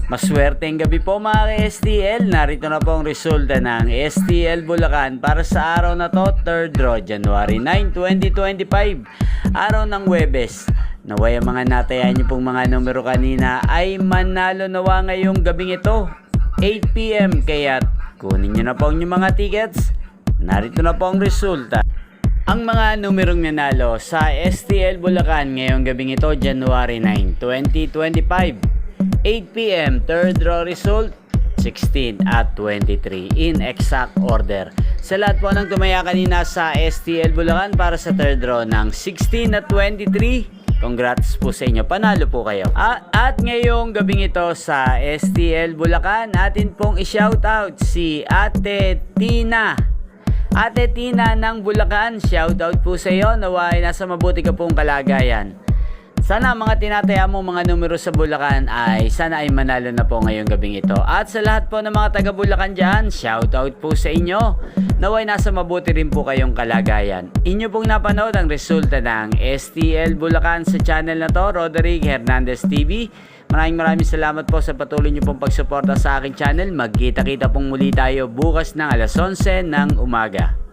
Maswerteng gabi po mga ka-STL. Narito na po ang resulta ng STL Bulacan para sa araw na to, 3rd draw, January 9, 2025. Araw ng Huwebes. Naway ang mga natayaan niyo pong mga numero kanina ay manalo nawa ngayong gabing ito, 8 PM. Kaya kunin niyo na po ang inyong mga tickets. Narito na po ang resulta. Ang mga numerong nanalo sa STL Bulacan ngayong gabing ito, January 9, 2025. 8 PM, 3rd draw result, 16 at 23 in exact order. Sa lahat po ng tumaya kanina sa STL Bulacan para sa 3rd draw ng 16 at 23, congrats po sa inyo, panalo po kayo. At ngayong gabing ito sa STL Bulacan, atin pong i-shoutout si Ate Tina. Ate Tina ng Bulacan, shoutout po sa iyo, naway nasa mabuti ka pong kalagayan. Sana mga tinataya mo mga numero sa Bulacan ay sana ay manalo na po ngayong gabing ito. At sa lahat po ng mga taga Bulacan dyan, shoutout po sa inyo. Naway nasa mabuti rin po kayong kalagayan. Inyo pong napanood ang resulta ng STL Bulacan sa channel na to, Roderick Hernandez TV. Maraming salamat po sa patuloy nyo pong pagsuporta sa aking channel. Magkita-kita pong muli tayo bukas ng alas 11 ng umaga.